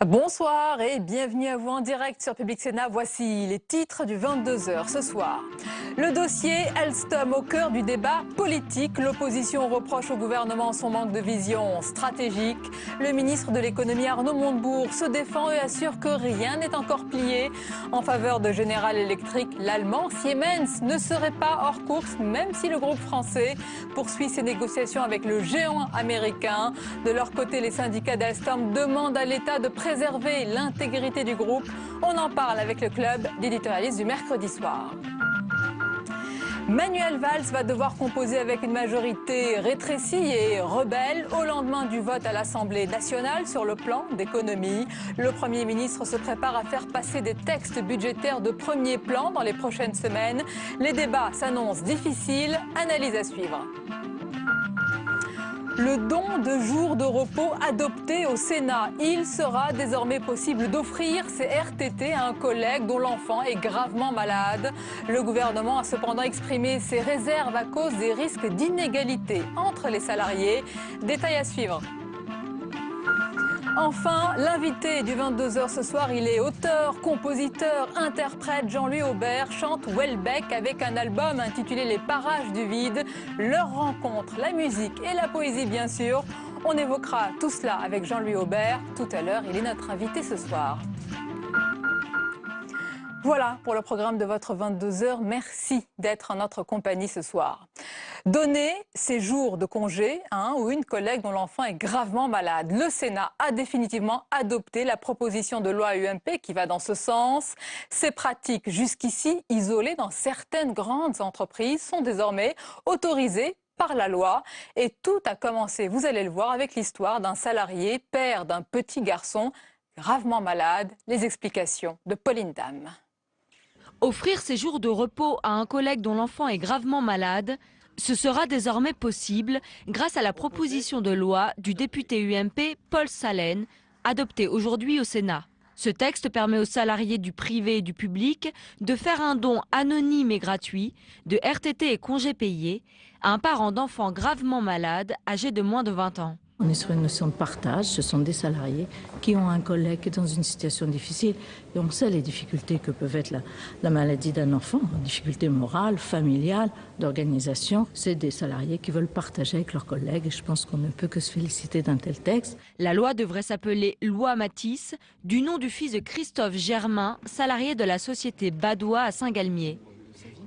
Bonsoir et bienvenue à vous en direct sur Public Sénat. Voici les titres du 22h ce soir. Le dossier Alstom au cœur du débat politique. L'opposition reproche au gouvernement son manque de vision stratégique. Le ministre de l'économie Arnaud Montebourg se défend et assure que rien n'est encore plié. En faveur de General Electric, l'allemand Siemens ne serait pas hors course, même si le groupe français poursuit ses négociations avec le géant américain. De leur côté, les syndicats d'Alstom demandent à l'État de préserver l'intégrité du groupe. On en parle avec le club d'éditorialistes du mercredi soir. Manuel Valls va devoir composer avec une majorité rétrécie et rebelle au lendemain du vote à l'Assemblée nationale sur le plan d'économie. Le Premier ministre se prépare à faire passer des textes budgétaires de premier plan dans les prochaines semaines. Les débats s'annoncent difficiles. Analyse à suivre. Le don de jours de repos adopté au Sénat. Il sera désormais possible d'offrir ces RTT à un collègue dont l'enfant est gravement malade. Le gouvernement a cependant exprimé ses réserves à cause des risques d'inégalité entre les salariés. Détail à suivre. Enfin, l'invité du 22h ce soir, il est auteur, compositeur, interprète. Jean-Louis Aubert chante Welbeck avec un album intitulé Les Parages du Vide. Leur rencontre, la musique et la poésie bien sûr. On évoquera tout cela avec Jean-Louis Aubert. Tout à l'heure, il est notre invité ce soir. Voilà pour le programme de votre 22h. Merci d'être en notre compagnie ce soir. Donner ces jours de congé à un ou une collègue dont l'enfant est gravement malade. Le Sénat a définitivement adopté la proposition de loi UMP qui va dans ce sens. Ces pratiques jusqu'ici isolées dans certaines grandes entreprises sont désormais autorisées par la loi. Et tout a commencé, vous allez le voir, avec l'histoire d'un salarié, père d'un petit garçon gravement malade. Les explications de Pauline Dame. Offrir ces jours de repos à un collègue dont l'enfant est gravement malade, ce sera désormais possible grâce à la proposition de loi du député UMP Paul Salen, adoptée aujourd'hui au Sénat. Ce texte permet aux salariés du privé et du public de faire un don anonyme et gratuit de RTT et congés payés à un parent d'enfant gravement malade âgé de moins de 20 ans. On est sur une notion de partage, ce sont des salariés qui ont un collègue qui est dans une situation difficile et on sait les difficultés que peuvent être la maladie d'un enfant, difficultés morales, familiales, d'organisation. C'est des salariés qui veulent partager avec leurs collègues et je pense qu'on ne peut que se féliciter d'un tel texte. La loi devrait s'appeler loi Matisse, du nom du fils de Christophe Germain, salarié de la société Badois à Saint-Galmier.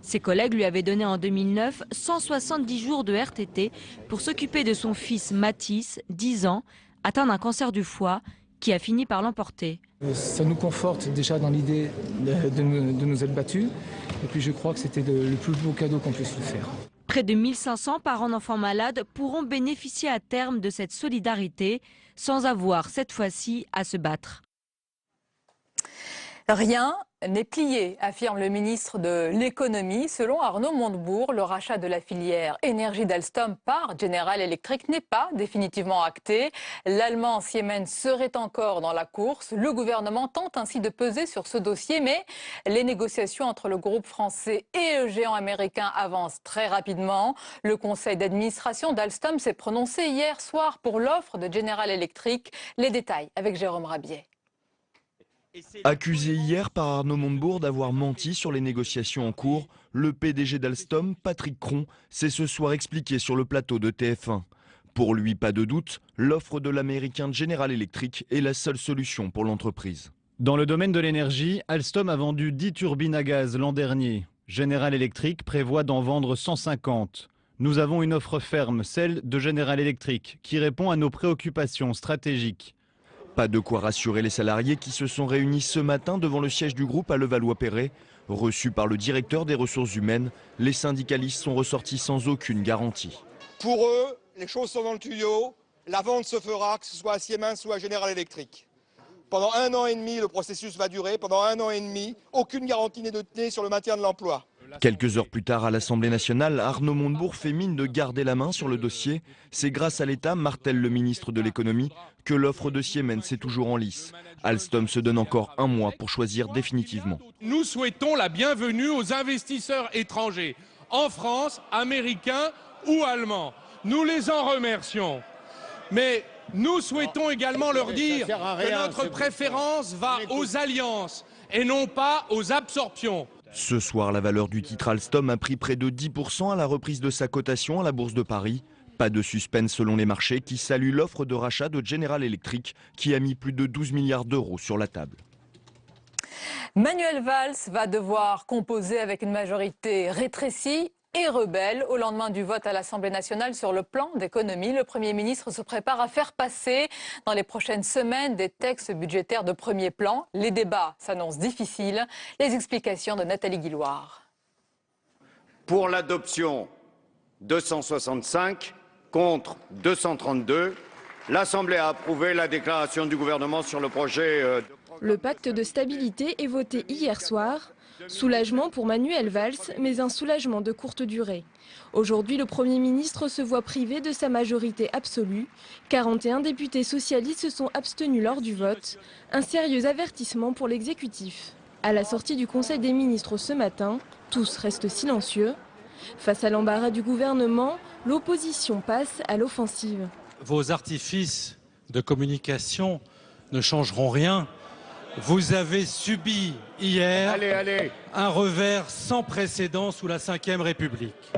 Ses collègues lui avaient donné en 2009 170 jours de RTT pour s'occuper de son fils Mathis, 10 ans, atteint d'un cancer du foie, qui a fini par l'emporter. Ça nous conforte déjà dans l'idée de nous être battus. Et puis je crois que c'était le plus beau cadeau qu'on puisse lui faire. Près de 1500 parents d'enfants malades pourront bénéficier à terme de cette solidarité sans avoir cette fois-ci à se battre. Rien n'est plié, affirme le ministre de l'économie. Selon Arnaud Montebourg, le rachat de la filière énergie d'Alstom par General Electric n'est pas définitivement acté. L'allemand Siemens serait encore dans la course. Le gouvernement tente ainsi de peser sur ce dossier, mais les négociations entre le groupe français et le géant américain avancent très rapidement. Le conseil d'administration d'Alstom s'est prononcé hier soir pour l'offre de General Electric. Les détails avec Jérôme Rabier. Accusé hier par Arnaud Montebourg d'avoir menti sur les négociations en cours, le PDG d'Alstom, Patrick Cron, s'est ce soir expliqué sur le plateau de TF1. Pour lui, pas de doute, l'offre de l'américain General Electric est la seule solution pour l'entreprise. Dans le domaine de l'énergie, Alstom a vendu 10 turbines à gaz l'an dernier. General Electric prévoit d'en vendre 150. Nous avons une offre ferme, celle de General Electric, qui répond à nos préoccupations stratégiques. Pas de quoi rassurer les salariés qui se sont réunis ce matin devant le siège du groupe à Levallois-Perret. Reçus par le directeur des ressources humaines, les syndicalistes sont ressortis sans aucune garantie. Pour eux, les choses sont dans le tuyau. La vente se fera, que ce soit à Siemens ou à General Electric. Pendant 1 an et demi, le processus va durer. Pendant 1 an et demi, aucune garantie n'est donnée sur le maintien de l'emploi. Quelques heures plus tard à l'Assemblée nationale, Arnaud Montebourg fait mine de garder la main sur le dossier. C'est grâce à l'État, martèle le ministre de l'économie, que l'offre de Siemens est toujours en lice. Alstom se donne encore 1 mois pour choisir définitivement. Nous souhaitons la bienvenue aux investisseurs étrangers, en France, américains ou allemands. Nous les en remercions. Mais Nous souhaitons également leur dire que notre préférence va aux alliances et non pas aux absorptions. Ce soir, la valeur du titre Alstom a pris près de 10% à la reprise de sa cotation à la Bourse de Paris. Pas de suspense selon les marchés qui saluent l'offre de rachat de General Electric qui a mis plus de 12 milliards d'euros sur la table. Manuel Valls va devoir composer avec une majorité rétrécie et rebelle. Au lendemain du vote à l'Assemblée nationale sur le plan d'économie, le Premier ministre se prépare à faire passer dans les prochaines semaines des textes budgétaires de premier plan. Les débats s'annoncent difficiles. Les explications de Nathalie Guilloire. Pour l'adoption, 265 contre 232. L'Assemblée a approuvé la déclaration du gouvernement sur le projet Le pacte de stabilité est voté hier soir. Soulagement pour Manuel Valls, mais un soulagement de courte durée. Aujourd'hui, le Premier ministre se voit privé de sa majorité absolue. 41 députés socialistes se sont abstenus lors du vote. Un sérieux avertissement pour l'exécutif. À la sortie du Conseil des ministres ce matin, tous restent silencieux. Face à l'embarras du gouvernement, l'opposition passe à l'offensive. Vos artifices de communication ne changeront rien. Vous avez subi hier un revers sans précédent sous la Ve République.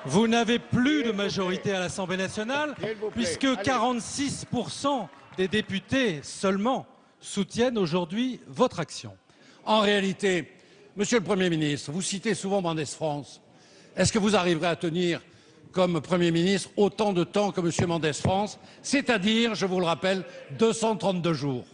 Vous n'avez plus de majorité à l'Assemblée nationale puisque 46% des députés seulement soutiennent aujourd'hui votre action. En réalité, Monsieur le Premier ministre, vous citez souvent Mendès France. Est-ce que vous arriverez à tenir comme Premier ministre autant de temps que M. Mendès France, c'est-à-dire, je vous le rappelle, 232 jours?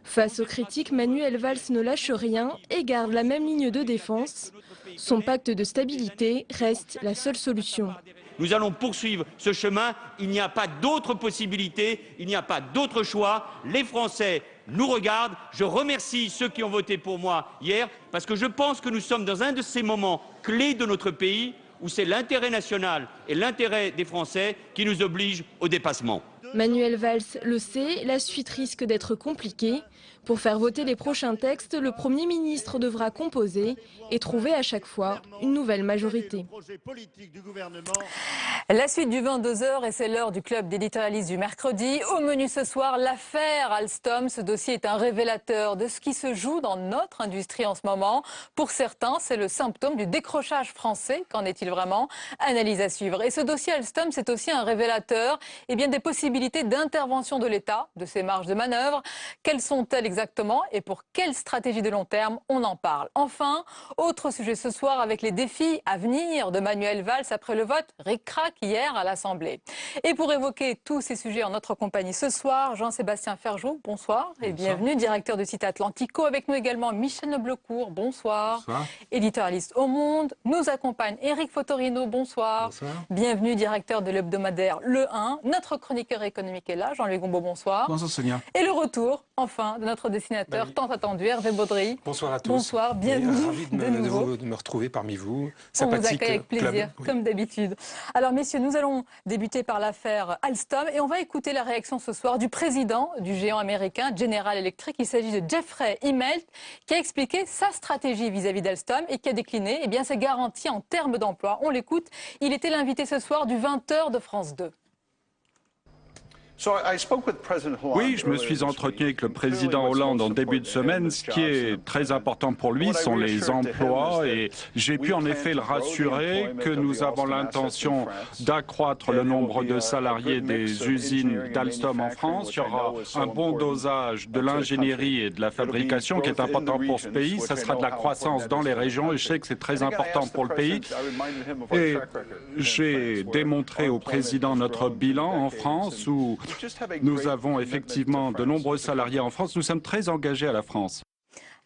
Face aux critiques, Manuel Valls ne lâche rien et garde la même ligne de défense. Son pacte de stabilité reste la seule solution. Nous allons poursuivre ce chemin. Il n'y a pas d'autre possibilité, il n'y a pas d'autre choix. Les Français nous regardent. Je remercie ceux qui ont voté pour moi hier parce que je pense que nous sommes dans un de ces moments clés de notre pays où c'est l'intérêt national et l'intérêt des Français qui nous obligent au dépassement. Manuel Valls le sait, la suite risque d'être compliquée. Pour faire voter les prochains textes, le Premier ministre devra composer et trouver à chaque fois une nouvelle majorité. La suite du 22h et c'est l'heure du club d'éditorialistes du mercredi. Au menu ce soir, l'affaire Alstom. Ce dossier est un révélateur de ce qui se joue dans notre industrie en ce moment. Pour certains, c'est le symptôme du décrochage français. Qu'en est-il vraiment? Analyse à suivre. Et ce dossier Alstom, c'est aussi un révélateur des possibilités d'intervention de l'État, de ses marges de manœuvre. Quelles sont-elles exactement et pour quelle stratégie de long terme? On en parle. Enfin, autre sujet ce soir avec les défis à venir de Manuel Valls après le vote ric-rac hier à l'Assemblée. Et pour évoquer tous ces sujets en notre compagnie ce soir, Jean-Sébastien Ferjou, bonsoir et bienvenue, directeur du site Atlantico. Avec nous également Michel Noblecourt, bonsoir. Bonsoir. Éditorialiste au Monde. Nous accompagne Éric Fotorino, bonsoir. Bonsoir. Bienvenue, directeur de l'hebdomadaire Le 1. Notre chroniqueur économique est là, Jean-Louis Gombaud, bonsoir. Bonsoir Sonia. Et le retour, enfin, de notre dessinateur tant attendu, Hervé Baudry. Bonsoir à tous. Bonsoir, bienvenue. Ravi de me retrouver parmi vous. On vous accueille avec plaisir, comme d'habitude. Alors messieurs, nous allons débuter par l'affaire Alstom et on va écouter la réaction ce soir du président du géant américain General Electric. Il s'agit de Jeffrey Immelt qui a expliqué sa stratégie vis-à-vis d'Alstom et qui a décliné ses garanties en termes d'emploi. On l'écoute, il était l'invité ce soir du 20h de France 2. Oui, je me suis entretenu avec le président Hollande en début de semaine. Ce qui est très important pour lui sont les emplois et j'ai pu en effet le rassurer que nous avons l'intention d'accroître le nombre de salariés des usines d'Alstom en France. Il y aura un bon dosage de l'ingénierie et de la fabrication qui est important pour ce pays. Ça sera de la croissance dans les régions et je sais que c'est très important pour le pays. Et j'ai démontré au président notre bilan en France où nous avons effectivement de nombreux salariés en France. Nous sommes très engagés à la France.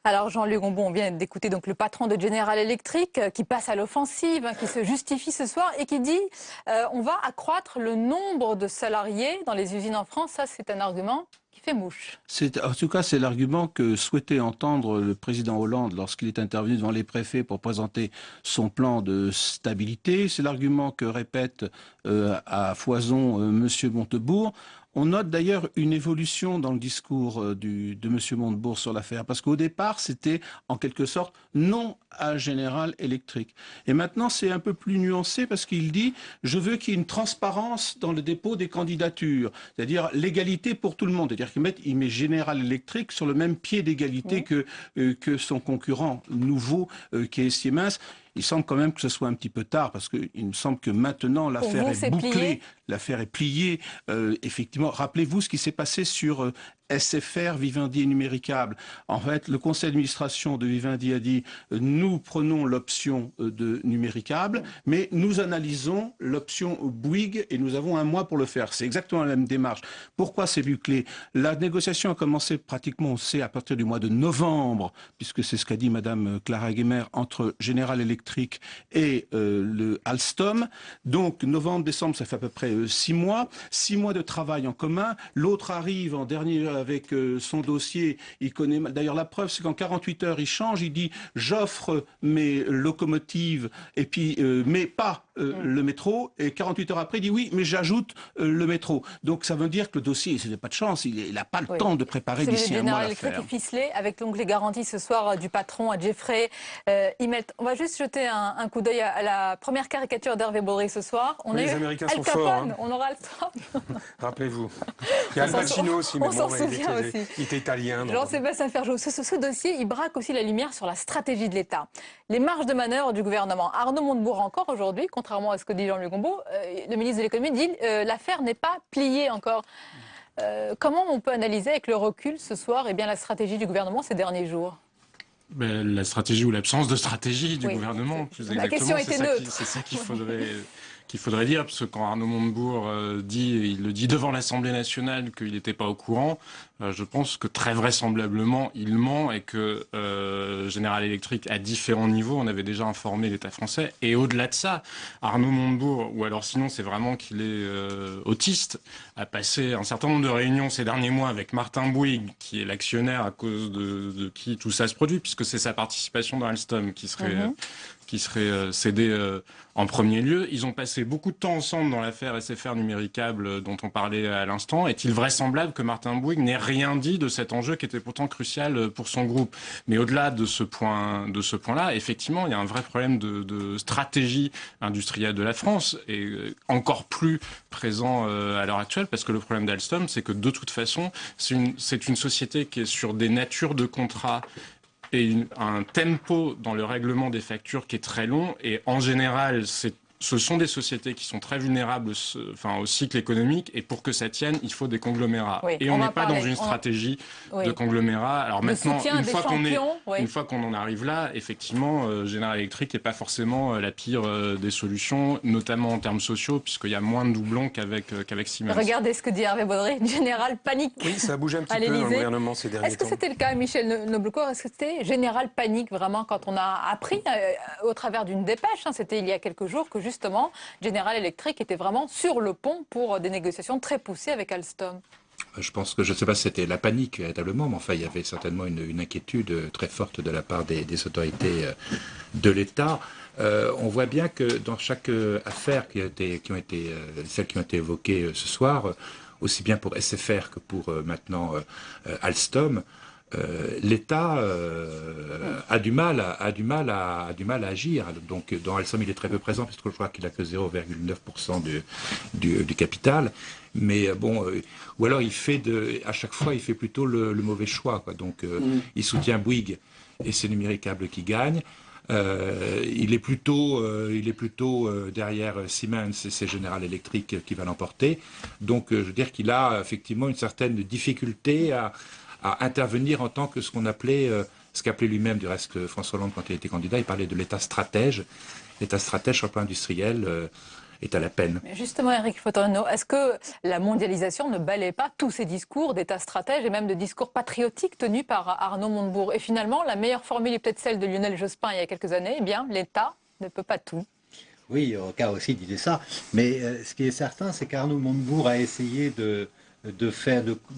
Alors Jean-Luc Gombaud, on vient d'écouter donc le patron de General Electric qui passe à l'offensive, qui se justifie ce soir et qui dit on va accroître le nombre de salariés dans les usines en France. Ça, c'est un argument qui fait mouche. En tout cas, c'est l'argument que souhaitait entendre le président Hollande lorsqu'il est intervenu devant les préfets pour présenter son plan de stabilité. C'est l'argument que répète à foison M. Montebourg. On note d'ailleurs une évolution dans le discours de M. Montebourg sur l'affaire, parce qu'au départ, c'était en quelque sorte non à General Electric. Et maintenant, c'est un peu plus nuancé parce qu'il dit « je veux qu'il y ait une transparence dans le dépôt des candidatures », c'est-à-dire l'égalité pour tout le monde. C'est-à-dire qu'il met General Electric sur le même pied d'égalité que son concurrent nouveau qui est Siemens. Il semble quand même que ce soit un petit peu tard, parce qu'il me semble que maintenant l'affaire est bouclée, l'affaire est pliée. Effectivement, rappelez-vous ce qui s'est passé sur SFR, Vivendi et Numéricable. En fait, le conseil d'administration de Vivendi a dit nous prenons l'option de Numéricable, mais nous analysons l'option Bouygues et nous avons un mois pour le faire. C'est exactement la même démarche. Pourquoi c'est bouclé? La négociation a commencé pratiquement, on sait, à partir du mois de novembre, puisque c'est ce qu'a dit Madame Clara Guémert, entre General Electric et le Alstom. Donc novembre, décembre, ça fait à peu près 6 mois. 6 mois de travail en commun. L'autre arrive en dernier avec son dossier. Il connaît. D'ailleurs, la preuve, c'est qu'en 48 heures, il change. Il dit j'offre mes locomotives et puis mais pas le métro. Et 48 heures après, il dit oui, mais j'ajoute le métro. Donc ça veut dire que le dossier, ce n'est pas de chance. Il n'a pas le temps de préparer d'ici un mois l'affaire. General Electric est ficelé avec donc les garanties ce soir du patron à Jeffrey Immelt. On va juste jeter un coup d'œil à la première caricature d'Hervé Baudry ce soir. On a les eu Américains Al sont Capone, forts. Hein. on aura le temps. Rappelez-vous. Il y a Al Pacino aussi, mais on s'en souvient aussi. Il était italien. Jean-Sébastien Ferjou, ce dossier, il braque aussi la lumière sur la stratégie de l'État. Les marges de manœuvre du gouvernement. Arnaud Montebourg encore aujourd'hui, contrairement à ce que dit Jean-Luc Gombault, le ministre de l'économie dit l'affaire n'est pas pliée encore. Comment on peut analyser avec le recul ce soir la stratégie du gouvernement ces derniers jours? La stratégie ou l'absence de stratégie du gouvernement, plus exactement. La question était neutre. C'est ça qu'il faudrait dire, parce que quand Arnaud Montebourg il le dit devant l'Assemblée nationale qu'il n'était pas au courant, je pense que très vraisemblablement il ment et que General Electric, à différents niveaux, on avait déjà informé l'État français. Et au-delà de ça, Arnaud Montebourg, ou alors sinon c'est vraiment qu'il est autiste, a passé un certain nombre de réunions ces derniers mois avec Martin Bouygues, qui est l'actionnaire à cause de qui tout ça se produit, puisque c'est sa participation dans Alstom qui serait cédée en premier lieu. Ils ont passé beaucoup de temps ensemble dans l'affaire SFR Numéricable dont on parlait à l'instant. Est-il vraisemblable que Martin Bouygues n'ait rien dit de cet enjeu qui était pourtant crucial pour son groupe? Mais au-delà de ce point-là, effectivement, il y a un vrai problème de stratégie industrielle de la France, et encore plus présent à l'heure actuelle, parce que le problème d'Alstom, c'est que de toute façon, c'est une société qui est sur des natures de contrats et un tempo dans le règlement des factures qui est très long. Et en général, ce sont des sociétés qui sont très vulnérables au cycle économique, et pour que ça tienne, il faut des conglomérats. Oui, et on n'est pas dans une stratégie de conglomérat. Alors maintenant, une fois qu'on en arrive là, effectivement, General Electric n'est pas forcément la pire des solutions, notamment en termes sociaux, puisqu'il y a moins de doublons qu'avec Siemens. Regardez ce que dit Hervé Baudry, Général panique. Oui, ça a bougé un petit peu dans le gouvernement ces derniers temps. Est-ce que c'était le cas, Michel Noblecourt? Est-ce que c'était Général panique vraiment quand on a appris au travers d'une dépêche, c'était il y a quelques jours, que justement, General Electric était vraiment sur le pont pour des négociations très poussées avec Alstom? Je pense que, je ne sais pas si c'était la panique véritablement, mais enfin il y avait certainement une inquiétude très forte de la part des autorités de l'État. On voit bien que dans chaque affaire celles qui ont été évoquées ce soir, aussi bien pour SFR que pour maintenant Alstom, l'État a du mal à agir. Donc dans Alstom, il est très peu présent, puisque je crois qu'il n'a que 0,9% du capital. Mais bon, ou alors à chaque fois, il fait plutôt le mauvais choix, quoi. Donc il soutient Bouygues et c'est Numéricable qui gagne. Il est plutôt derrière Siemens, et c'est General Electric qui va l'emporter. Donc je veux dire qu'il a effectivement une certaine difficulté à intervenir en tant que ce qu'appelait lui-même du reste François Hollande quand il était candidat. Il parlait de l'État stratège. L'État stratège sur le plan industriel est à la peine. Mais justement, Éric Fotorino, est-ce que la mondialisation ne balaie pas tous ces discours d'État stratège et même de discours patriotiques tenus par Arnaud Montebourg? Et finalement, la meilleure formule est peut-être celle de Lionel Jospin il y a quelques années. Eh bien, l'État ne peut pas tout. Oui, Rocard aussi disait ça. Mais ce qui est certain, c'est qu'Arnaud Montebourg a essayé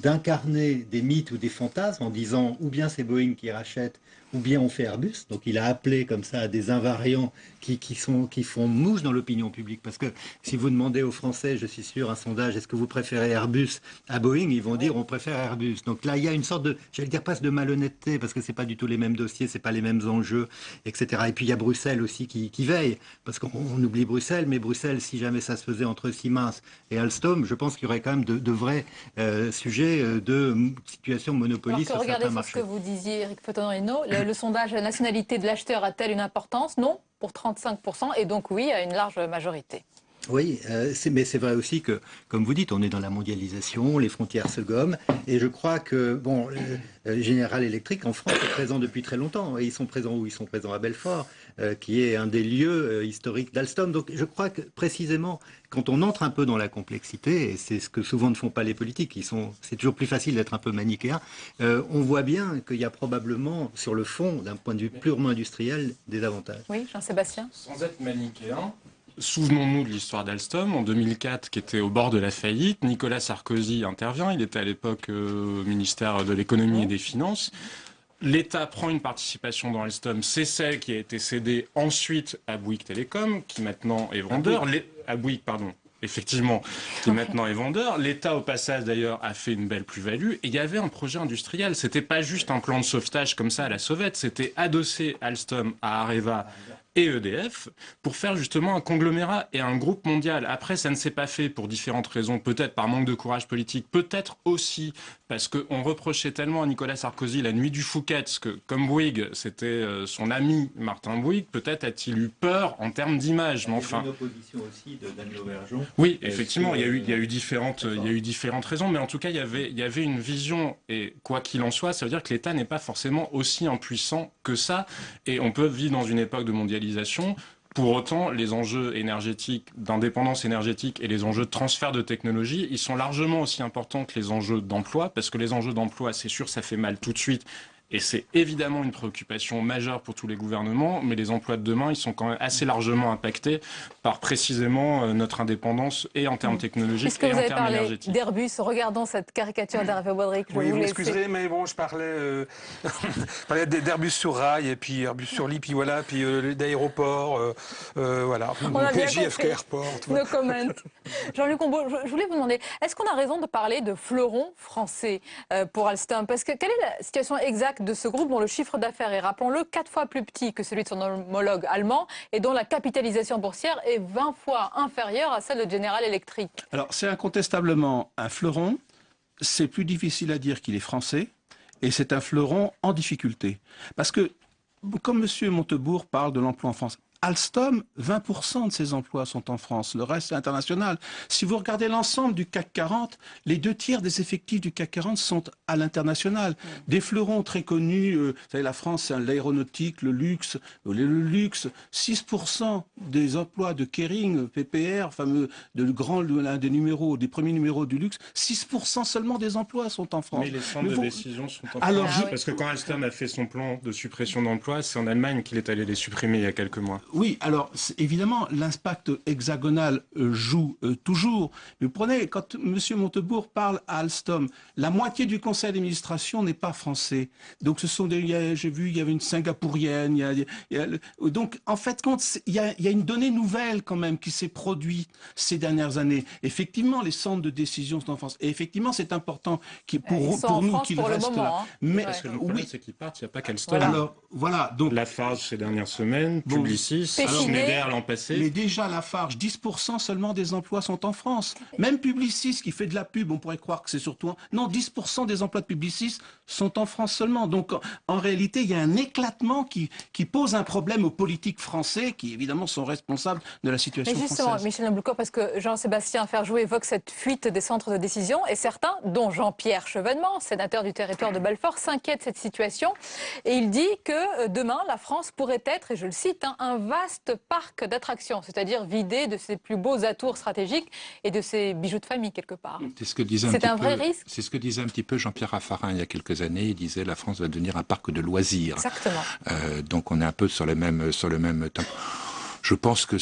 d'incarner des mythes ou des fantasmes en disant ou bien c'est Boeing qui rachète ou bien on fait Airbus. Donc il a appelé comme ça à des invariants qui font mouche dans l'opinion publique. Parce que si vous demandez aux Français, je suis sûr, un sondage, est-ce que vous préférez Airbus à Boeing, ils vont dire on préfère Airbus. Donc là, il y a une sorte de, j'allais dire presque de malhonnêteté, parce que c'est pas du tout les mêmes dossiers, c'est pas les mêmes enjeux, etc. Et puis il y a Bruxelles aussi qui veille, parce qu'on oublie Bruxelles, mais Bruxelles, si jamais ça se faisait entre Siemens et Alstom, je pense qu'il y aurait quand même de vrais sujets de situation monopoly sur certains marchés. Regardez ce que vous disiez, Eric Fotonrino, le sondage, la nationalité de l'acheteur a-t-elle une importance? Non, pour 35%, et donc oui, à une large majorité. Oui, mais c'est vrai aussi que, comme vous dites, on est dans la mondialisation, les frontières se gomment, et je crois que, bon, General Electric en France est présent depuis très longtemps, et ils sont présents où? Ils sont présents à Belfort, qui est un des lieux historiques d'Alstom. Donc je crois que précisément, quand on entre un peu dans la complexité, et c'est ce que souvent ne font pas les politiques, c'est toujours plus facile d'être un peu manichéen, on voit bien qu'il y a probablement, sur le fond, d'un point de vue purement industriel, des avantages. Oui, Jean-Sébastien. Sans être manichéen, souvenons-nous de l'histoire d'Alstom en 2004, qui était au bord de la faillite. Nicolas Sarkozy intervient, il était à l'époque au ministère de l'économie et des finances. L'État prend une participation dans Alstom, c'est celle qui a été cédée ensuite à Bouygues Télécom, qui maintenant est vendeur. À Bouygues, pardon. Effectivement, qui maintenant est vendeur. L'État, au passage, d'ailleurs, a fait une belle plus-value. Et il y avait un projet industriel. C'était pas juste un plan de sauvetage comme ça à la sauvette. C'était adosser Alstom à Areva et EDF pour faire justement un conglomérat et un groupe mondial. Après, ça ne s'est pas fait pour différentes raisons. Peut-être par manque de courage politique. Peut-être aussi parce qu'on reprochait tellement à Nicolas Sarkozy la nuit du Fouquet, que comme Bouygues, c'était son ami Martin Bouygues, peut-être a-t-il eu peur en termes d'image. Mais enfin, il y a une opposition aussi de Daniel Aubergeon. Oui, effectivement, il y a eu différentes raisons, mais en tout cas, il y avait une vision, et quoi qu'il en soit, ça veut dire que l'État n'est pas forcément aussi impuissant que ça, et on peut vivre dans une époque de mondialisation. Pour autant, les enjeux énergétiques, d'indépendance énergétique et les enjeux de transfert de technologie, ils sont largement aussi importants que les enjeux d'emploi, parce que les enjeux d'emploi, c'est sûr, ça fait mal tout de suite. Et c'est évidemment une préoccupation majeure pour tous les gouvernements, mais les emplois de demain, ils sont quand même assez largement impactés par précisément notre indépendance et en termes technologiques et en termes énergétiques. D'Airbus, regardons cette caricature d'Hervé Baudric. Oui, vous m'excuserez, mais bon, je parlais d'Airbus sur rail, et puis Airbus sur lit, puis voilà, puis d'aéroport, voilà. On a bien JFK compris. Airport. No comment. Jean-Luc Combeau, je voulais vous demander, est-ce qu'on a raison de parler de fleuron français pour Alstom? Parce que quelle est la situation exacte de ce groupe dont le chiffre d'affaires est, rappelons-le, 4 fois plus petit que celui de son homologue allemand et dont la capitalisation boursière est 20 fois inférieure à celle de General Electric? Alors, c'est incontestablement un fleuron. C'est plus difficile à dire qu'il est français. Et c'est un fleuron en difficulté. Parce que, comme M. Montebourg parle de l'emploi en France, Alstom, 20% de ses emplois sont en France, le reste est international. Si vous regardez l'ensemble du CAC 40, les 2/3 des effectifs du CAC 40 sont à l'international. Des fleurons très connus, vous savez, la France, c'est l'aéronautique, le luxe, 6% des emplois de Kering, PPR, fameux, l'un des premiers numéros du luxe, 6% seulement des emplois sont en France. Mais les centres de décision sont en France. Parce que quand Alstom a fait son plan de suppression d'emplois, c'est en Allemagne qu'il est allé les supprimer il y a quelques mois. Oui, alors évidemment, l'impact hexagonal joue toujours. Mais vous prenez, quand M. Montebourg parle à Alstom, la moitié du conseil d'administration n'est pas français. Donc ce sont j'ai vu, il y avait une singapourienne. Donc en fait, il y a une donnée nouvelle quand même qui s'est produite ces dernières années. Effectivement, les centres de décision sont en France. Et effectivement, c'est important pour nous qu'ils restent là. Hein. Mais parce que le problème, c'est qu'ils partent, il n'y a pas qu'Alstom. Alors voilà. Donc Lafarge ces dernières semaines, Publicis. Schneider l'an passé. Mais déjà, Lafarge, 10% seulement des emplois sont en France. Même Publicis, qui fait de la pub, on pourrait croire que c'est surtout... Non, 10% des emplois de Publicis sont en France seulement. Donc, en réalité, il y a un éclatement qui pose un problème aux politiques français, qui évidemment sont responsables de la situation française. Mais justement, Michel Noblecourt, parce que Jean-Sébastien Ferjou évoque cette fuite des centres de décision, et certains, dont Jean-Pierre Chevènement, sénateur du territoire de Belfort, s'inquiètent de cette situation. Et il dit que demain, la France pourrait être, et je le cite, un vaste parc d'attractions, c'est-à-dire vidé de ses plus beaux atours stratégiques et de ses bijoux de famille quelque part. C'est un vrai risque. C'est ce que disait un petit peu Jean-Pierre Raffarin il y a quelques années. Il disait la France va devenir un parc de loisirs. Exactement. Donc on est un peu sur le même temps. Je pense que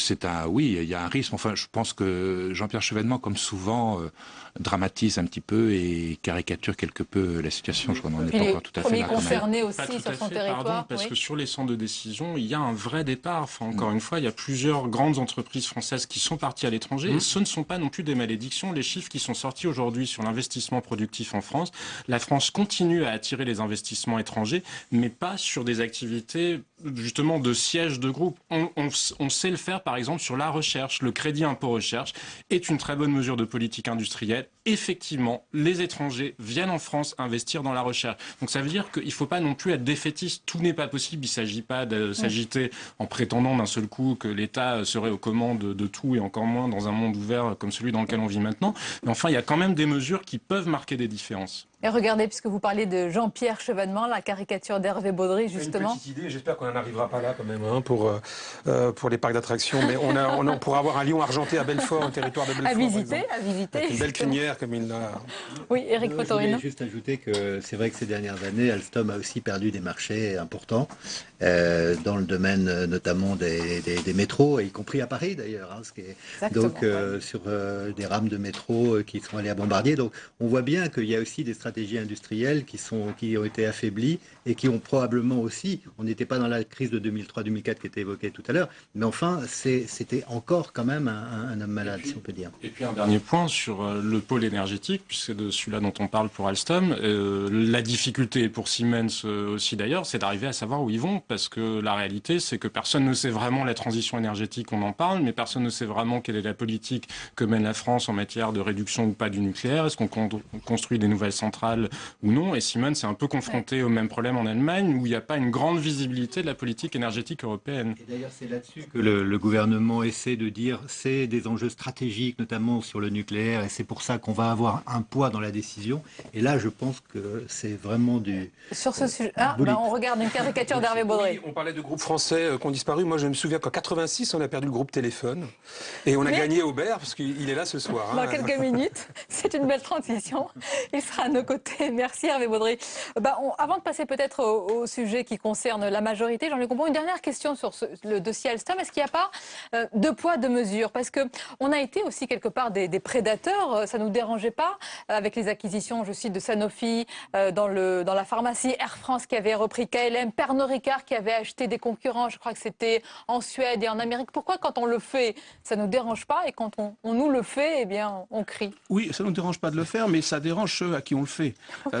oui, il y a un risque. Enfin, je pense que Jean-Pierre Chevènement, comme souvent, dramatise un petit peu et caricature quelque peu la situation. Je crois qu'on n'en est pas encore tout à fait là. Concerné aussi pas tout sur à son fait, territoire. pardon, parce que sur les centres de décision, il y a un vrai départ. Enfin, encore une fois, il y a plusieurs grandes entreprises françaises qui sont parties à l'étranger et ce ne sont pas non plus des malédictions. Les chiffres qui sont sortis aujourd'hui sur l'investissement productif en France, la France continue à attirer les investissements étrangers, mais pas sur des activités justement de siège de groupe. On sait le faire par exemple sur la recherche. Le crédit impôt recherche est une très bonne mesure de politique industrielle. Effectivement, les étrangers viennent en France investir dans la recherche. Donc ça veut dire qu'il ne faut pas non plus être défaitiste. Tout n'est pas possible. Il ne s'agit pas de s'agiter en prétendant d'un seul coup que l'État serait aux commandes de tout et encore moins dans un monde ouvert comme celui dans lequel on vit maintenant. Mais enfin, il y a quand même des mesures qui peuvent marquer des différences. Et regardez, puisque vous parlez de Jean-Pierre Chevènement, la caricature d'Hervé Baudry, justement. Une petite idée, j'espère qu'on n'en arrivera pas là quand même pour les parcs d'attractions, mais on pourra avoir un lion argenté à Belfort, un territoire de Belfort. À visiter. Avec une belle crinière comme il l'a. Oui, Éric Potorino. Je voulais juste ajouter que c'est vrai que ces dernières années, Alstom a aussi perdu des marchés importants dans le domaine notamment des métros, y compris à Paris d'ailleurs. Donc sur des rames de métro qui sont allées à Bombardier. Donc on voit bien qu'il y a aussi des stratégies industrielles qui ont été affaiblies et qui ont probablement aussi, on n'était pas dans la crise de 2003-2004 qui était évoquée tout à l'heure, mais enfin c'était encore quand même un homme malade, si on peut dire. Et puis un dernier point sur le pôle énergétique, puisque c'est de celui-là dont on parle pour Alstom. La difficulté pour Siemens aussi d'ailleurs, c'est d'arriver à savoir où ils vont, parce que la réalité c'est que personne ne sait vraiment la transition énergétique, on en parle, mais personne ne sait vraiment quelle est la politique que mène la France en matière de réduction ou pas du nucléaire. Est-ce qu'on construit des nouvelles centrales ou non? Et Siemens est un peu confronté au même problème en Allemagne, où il n'y a pas une grande visibilité de la politique énergétique européenne. Et d'ailleurs, c'est là-dessus que le gouvernement essaie de dire c'est des enjeux stratégiques, notamment sur le nucléaire, et c'est pour ça qu'on va avoir un poids dans la décision. Et là, je pense que c'est vraiment du... Sur ce sujet, on regarde une caricature d'Hervé Baudry. Oui, on parlait de groupes français qui ont disparu. Moi, je me souviens qu'en 86, on a perdu le groupe Téléphone. Et on a gagné Aubert, parce qu'il est là ce soir. Dans quelques minutes, c'est une belle transition. Il sera à nos côtés. Merci Hervé Baudry. Avant de passer peut-être au sujet qui concerne la majorité, Jean-Luc Combeau, une dernière question sur le dossier Alstom. Est-ce qu'il n'y a pas deux poids, deux mesures? Parce qu'on a été aussi quelque part des prédateurs. Ça ne nous dérangeait pas avec les acquisitions, je cite, de Sanofi dans la pharmacie, Air France qui avait repris KLM, Pernod Ricard qui avait acheté des concurrents, je crois que c'était en Suède et en Amérique. Pourquoi quand on le fait, ça ne nous dérange pas et quand on nous le fait, eh bien, on crie? Oui, ça ne nous dérange pas de le faire, mais ça dérange ceux à qui on le fait.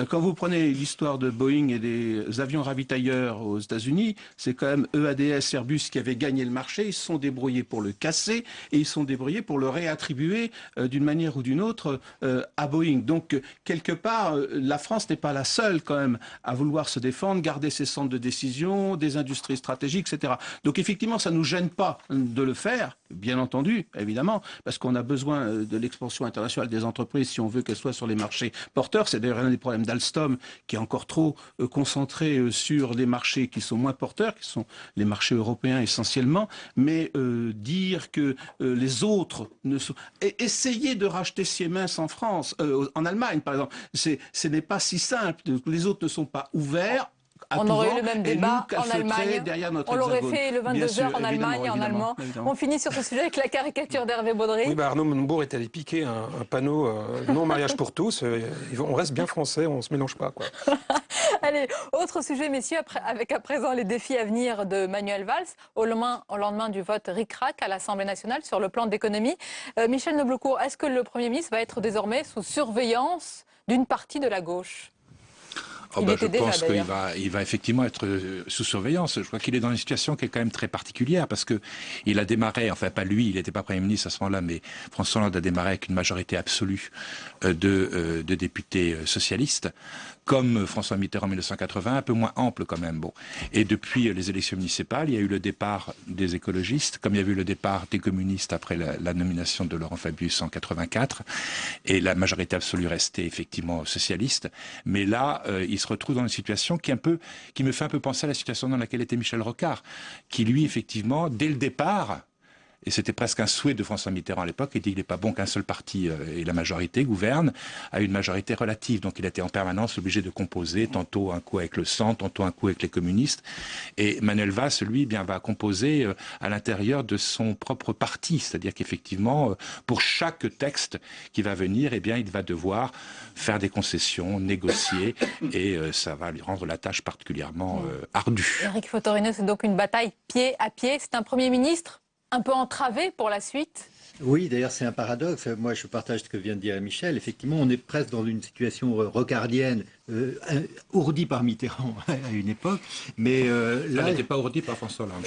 Quand vous prenez l'histoire de Boeing et des avions ravitailleurs aux États-Unis, c'est quand même EADS, Airbus qui avaient gagné le marché. Ils se sont débrouillés pour le casser et ils se sont débrouillés pour le réattribuer d'une manière ou d'une autre à Boeing. Donc, quelque part, la France n'est pas la seule quand même à vouloir se défendre, garder ses centres de décision, des industries stratégiques, etc. Donc, effectivement, ça ne nous gêne pas de le faire, bien entendu, évidemment, parce qu'on a besoin de l'expansion internationale des entreprises si on veut qu'elles soient sur les marchés porteurs. C'est d'ailleurs un des problèmes d'Alstom qui est encore trop concentré sur des marchés qui sont moins porteurs, qui sont les marchés européens essentiellement, mais dire que les autres ne sont... Essayer de racheter Siemens en France, en Allemagne par exemple, ce n'est pas si simple. Les autres ne sont pas ouverts. On aurait eu le même débat en Allemagne. On l'aurait fait le 22h en Allemagne et en allemand. On finit sur ce sujet avec la caricature d'Hervé Baudry. Oui, Arnaud Montebourg est allé piquer un panneau non mariage pour tous. On reste bien français, on ne se mélange pas, quoi. Allez, autre sujet, messieurs, avec à présent les défis à venir de Manuel Valls, au lendemain du vote ric-rac à l'Assemblée nationale sur le plan d'économie. Michel Noblecourt, est-ce que le Premier ministre va être désormais sous surveillance d'une partie de la gauche ? Je pense qu'il va effectivement être sous surveillance. Je crois qu'il est dans une situation qui est quand même très particulière parce que il a démarré, enfin pas lui, il n'était pas Premier ministre à ce moment-là, mais François Hollande a démarré avec une majorité absolue de députés socialistes, comme François Mitterrand en 1980, un peu moins ample quand même. Bon. Et depuis les élections municipales, il y a eu le départ des écologistes, comme il y a eu le départ des communistes après la nomination de Laurent Fabius en 84, et la majorité absolue restait effectivement socialiste. Mais là, il se retrouve dans une situation qui me fait un peu penser à la situation dans laquelle était Michel Rocard, qui lui, effectivement, dès le départ, et c'était presque un souhait de François Mitterrand à l'époque, il dit qu'il n'est pas bon qu'un seul parti et la majorité gouverne à une majorité relative. Donc il était en permanence obligé de composer, tantôt un coup avec le centre, tantôt un coup avec les communistes. Et Manuel Valls, lui, va composer à l'intérieur de son propre parti. C'est-à-dire qu'effectivement, pour chaque texte qui va venir, il va devoir faire des concessions, négocier, et ça va lui rendre la tâche particulièrement ardue. Éric Fotorino, c'est donc une bataille pied à pied. C'est un Premier ministre un peu entravé pour la suite? Oui, d'ailleurs, c'est un paradoxe. Moi, je partage ce que vient de dire Michel. Effectivement, on est presque dans une situation rocardienne, ourdie par Mitterrand à une époque. Mais là, elle n'était pas ourdie par François Hollande.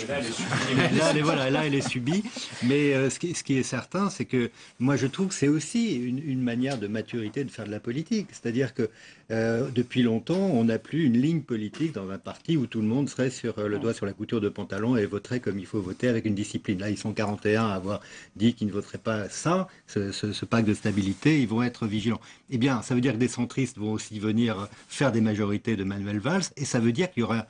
Là, elle est subie. Mais ce qui est certain, c'est que moi, je trouve que c'est aussi une manière de maturité de faire de la politique. C'est-à-dire que depuis longtemps, on n'a plus une ligne politique dans un parti où tout le monde serait sur le doigt sur la couture de pantalon et voterait comme il faut voter avec une discipline. Là, ils sont 41 à avoir dit qu'ils ne voteraient pas ça, ce pacte de stabilité. Ils vont être vigilants. Eh bien, ça veut dire que des centristes vont aussi venir faire des majorités de Manuel Valls, et ça veut dire qu'il y aura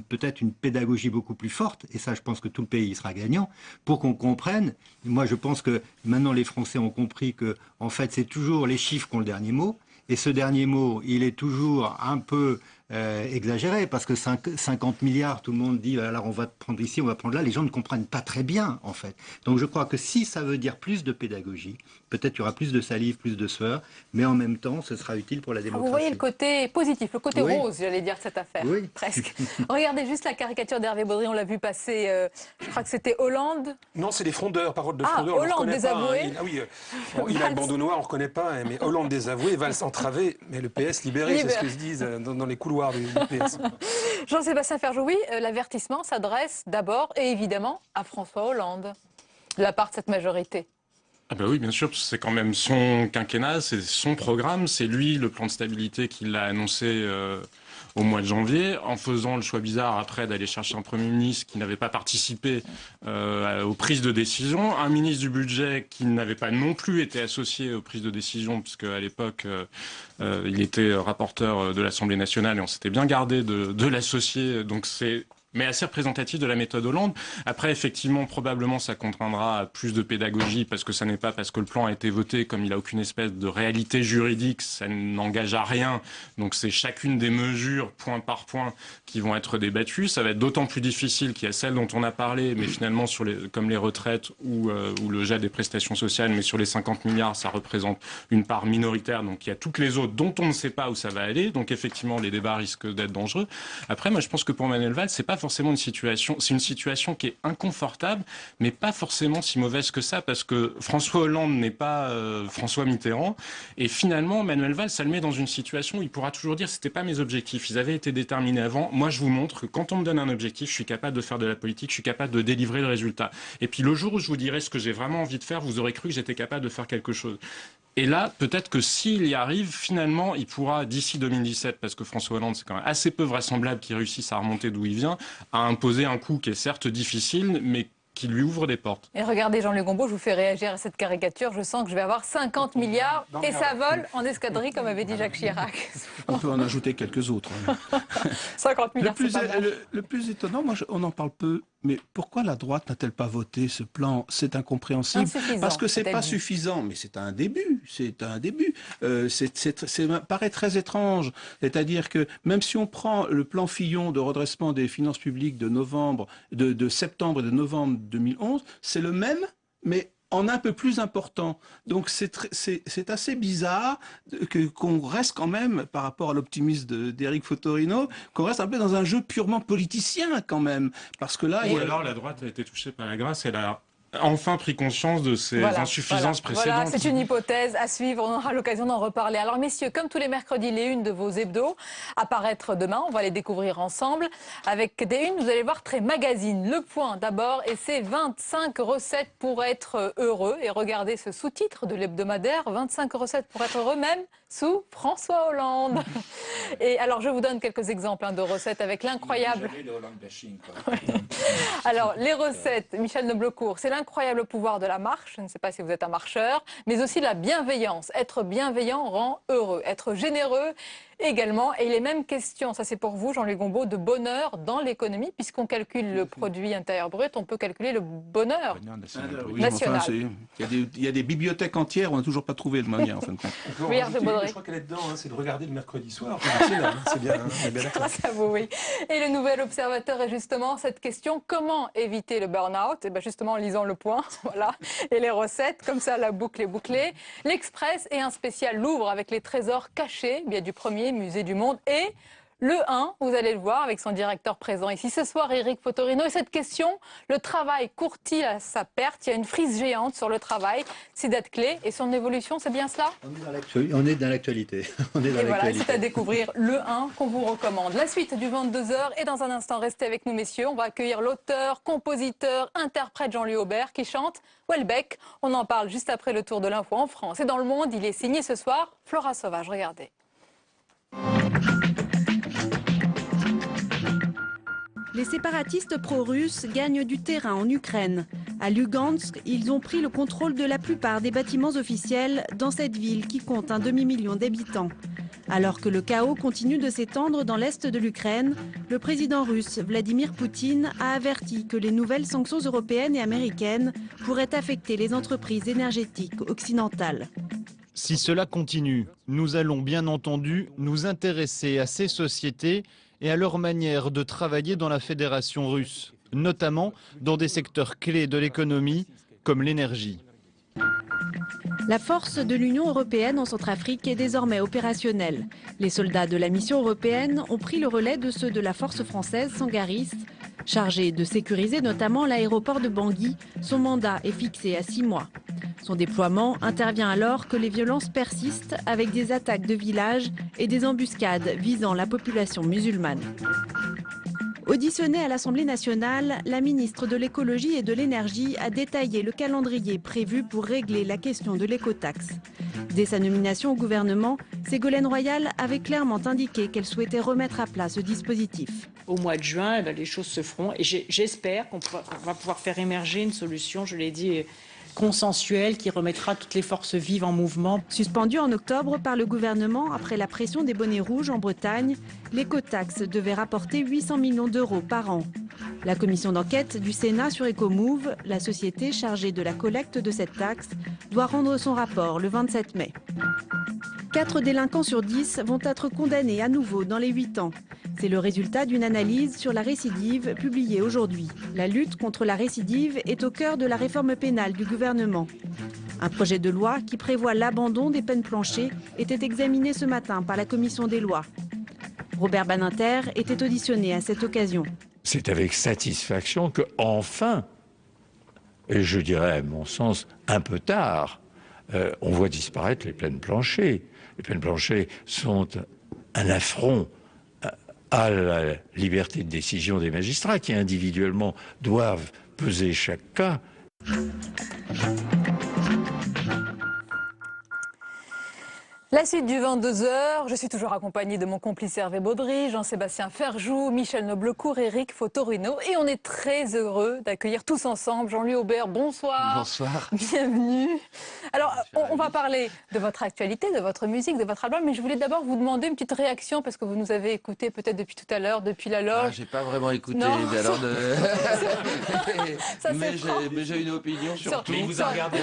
peut-être une pédagogie beaucoup plus forte, et ça, je pense que tout le pays sera gagnant, pour qu'on comprenne. Moi, je pense que maintenant, les Français ont compris que, en fait, c'est toujours les chiffres qui ont le dernier mot. Et ce dernier mot, il est toujours un peu exagéré, parce que 50 milliards, tout le monde dit, alors on va prendre ici, on va prendre là, les gens ne comprennent pas très bien, en fait. Donc je crois que si ça veut dire plus de pédagogie, peut-être qu'il y aura plus de salive, plus de sueur, mais en même temps, ce sera utile pour la démocratie. Vous voyez le côté positif, le côté rose, j'allais dire, de cette affaire, presque. Regardez juste la caricature d'Hervé Baudry, on l'a vu passer, je crois que c'était Hollande. Non, c'est des frondeurs, parole de frondeurs, on ne Hollande reconnaît pas. désavoué. Ah oui, il a le bandeau noir, on ne reconnaît pas, mais Hollande désavoué, Valls entravé, mais le PS libéré, c'est ce que se disent dans les couloirs du PS. Jean-Sébastien Ferjou, oui, l'avertissement s'adresse d'abord et évidemment à François Hollande, de la part de cette majorité. Ah bah oui, bien sûr, c'est quand même son quinquennat, c'est son programme, c'est lui le plan de stabilité qu'il a annoncé au mois de janvier, en faisant le choix bizarre après d'aller chercher un Premier ministre qui n'avait pas participé aux prises de décision, un ministre du budget qui n'avait pas non plus été associé aux prises de décision, puisque à l'époque il était rapporteur de l'Assemblée nationale et on s'était bien gardé de l'associer, donc c'est... mais assez représentatif de la méthode Hollande. Après, effectivement, probablement, ça contraindra à plus de pédagogie, parce que ça n'est pas parce que le plan a été voté, comme il n'a aucune espèce de réalité juridique, ça n'engage à rien. Donc c'est chacune des mesures, point par point, qui vont être débattues. Ça va être d'autant plus difficile qu'il y a celles dont on a parlé, mais finalement, comme les retraites ou le jet des prestations sociales, mais sur les 50 milliards, ça représente une part minoritaire. Donc il y a toutes les autres dont on ne sait pas où ça va aller. Donc effectivement, les débats risquent d'être dangereux. Après, moi, je pense que pour Manuel Valls, c'est pas forcément une situation, c'est une situation qui est inconfortable, mais pas forcément si mauvaise que ça, parce que François Hollande n'est pas François Mitterrand, et finalement Manuel Valls, ça le met dans une situation où il pourra toujours dire c'était pas mes objectifs, ils avaient été déterminés avant, moi je vous montre que quand on me donne un objectif, je suis capable de faire de la politique, je suis capable de délivrer le résultat. Et puis le jour où je vous dirai ce que j'ai vraiment envie de faire, vous aurez cru que j'étais capable de faire quelque chose. Et là, peut-être que s'il y arrive, finalement, il pourra, d'ici 2017, parce que François Hollande, c'est quand même assez peu vraisemblable qu'il réussisse à remonter d'où il vient, à imposer un coup qui est certes difficile, mais qui lui ouvre des portes. Et regardez Jean-Luc Gombault, je vous fais réagir à cette caricature. Je sens que je vais avoir 50 milliards et ça vole en escadrille, comme avait dit Jacques Chirac. On peut en ajouter quelques autres. 50 milliards, le plus étonnant, moi, on en parle peu, mais pourquoi la droite n'a-t-elle pas voté ce plan? C'est incompréhensible. Insuffisant, parce que c'est pas suffisant, mais c'est un début. C'est un début. Ça paraît très étrange. C'est-à-dire que même si on prend le plan Fillon de redressement des finances publiques de septembre et de novembre 2011, c'est le même, mais en un peu plus important. Donc c'est assez bizarre qu'on reste quand même, par rapport à l'optimisme d'Éric Fotorino, qu'on reste un peu dans un jeu purement politicien quand même. Parce que là... alors la droite a été touchée par la grâce, elle a enfin pris conscience de ses insuffisances précédentes. Voilà, c'est une hypothèse à suivre, on aura l'occasion d'en reparler. Alors messieurs, comme tous les mercredis, les unes de vos hebdos apparaître demain, on va les découvrir ensemble. Avec des unes, vous allez voir, très magazine. Le Point d'abord, et c'est 25 recettes pour être heureux. Et regardez ce sous-titre de l'hebdomadaire, 25 recettes pour être heureux, même sous François Hollande. Et alors je vous donne quelques exemples de recettes avec l'incroyable... Alors les recettes, Michel Noblecourt, c'est l'incroyable pouvoir de la marche, je ne sais pas si vous êtes un marcheur, mais aussi la bienveillance. Être bienveillant rend heureux, être généreux également. Et il est même question, ça c'est pour vous Jean-Louis Gombault, de bonheur dans l'économie, puisqu'on calcule le produit intérieur brut, on peut calculer le bonheur national. Il y a des bibliothèques entières, on n'a toujours pas trouvé le moyen en fin de compte. Oui, Hervé Baudry. Je crois qu'elle est dedans, c'est de regarder le mercredi soir. C'est bien, on est bien d'accord. Grâce à vous, oui. Et le nouvel observateur est justement cette question, comment éviter le burn-out? Et bien justement en lisant Le Point, voilà, et les recettes, comme ça la boucle est bouclée. L'Express et un spécial Louvre avec les trésors cachés, bien du premier musée du monde, et le 1, vous allez le voir avec son directeur présent ici ce soir, Éric Fotorino. Et cette question, le travail court-il à sa perte? Il y a une frise géante sur le travail, c'est date clé, et son évolution, c'est bien cela? On est dans l'actualité. Et voilà, c'est à découvrir le 1 qu'on vous recommande. La suite du 22h, et dans un instant, restez avec nous messieurs, on va accueillir l'auteur, compositeur, interprète Jean-Louis Aubert qui chante Welbeck. On en parle juste après le tour de l'info en France et dans le monde. Il est signé ce soir Flora Sauvage, regardez. Les séparatistes pro-russes gagnent du terrain en Ukraine. À Lugansk, ils ont pris le contrôle de la plupart des bâtiments officiels dans cette ville qui compte un demi-million d'habitants. Alors que le chaos continue de s'étendre dans l'est de l'Ukraine, le président russe Vladimir Poutine a averti que les nouvelles sanctions européennes et américaines pourraient affecter les entreprises énergétiques occidentales. Si cela continue, nous allons bien entendu nous intéresser à ces sociétés et à leur manière de travailler dans la Fédération russe, notamment dans des secteurs clés de l'économie comme l'énergie. La force de l'Union européenne en Centrafrique est désormais opérationnelle. Les soldats de la mission européenne ont pris le relais de ceux de la force française Sangaris. Chargé de sécuriser notamment l'aéroport de Bangui, son mandat est fixé à 6 mois. Son déploiement intervient alors que les violences persistent avec des attaques de villages et des embuscades visant la population musulmane. Auditionnée à l'Assemblée nationale, la ministre de l'écologie et de l'énergie a détaillé le calendrier prévu pour régler la question de l'écotaxe. Dès sa nomination au gouvernement, Ségolène Royal avait clairement indiqué qu'elle souhaitait remettre à plat ce dispositif. Au mois de juin, les choses se feront et j'espère qu'on va pouvoir faire émerger une solution, je l'ai dit, consensuelle qui remettra toutes les forces vives en mouvement. Suspendue en octobre par le gouvernement après la pression des bonnets rouges en Bretagne, l'écotaxe devait rapporter 800 millions d'euros par an. La commission d'enquête du Sénat sur Ecomove, la société chargée de la collecte de cette taxe, doit rendre son rapport le 27 mai. 4 délinquants sur 10 vont être condamnés à nouveau dans les 8 ans. C'est le résultat d'une analyse sur la récidive publiée aujourd'hui. La lutte contre la récidive est au cœur de la réforme pénale du gouvernement. Un projet de loi qui prévoit l'abandon des peines planchées était examiné ce matin par la commission des lois. Robert Badinter était auditionné à cette occasion. C'est avec satisfaction que, enfin, et je dirais à mon sens un peu tard, on voit disparaître les peines planchées. Les peines planchées sont un affront à la liberté de décision des magistrats qui individuellement doivent peser chaque cas. La suite du 22h, je suis toujours accompagnée de mon complice Hervé Baudry, Jean-Sébastien Ferjou, Michel Noblecourt, Éric Fotorino. Et on est très heureux d'accueillir tous ensemble Jean-Louis Aubert. Bonsoir. Bonsoir. Bienvenue. Alors, on va parler de votre actualité, de votre musique, de votre album. Mais je voulais d'abord vous demander une petite réaction parce que vous nous avez écouté peut-être depuis tout à l'heure, depuis la loge. J'ai pas vraiment écouté. Non. Mais alors Ça, mais j'ai une opinion sur tout. Mais il vous a regardé.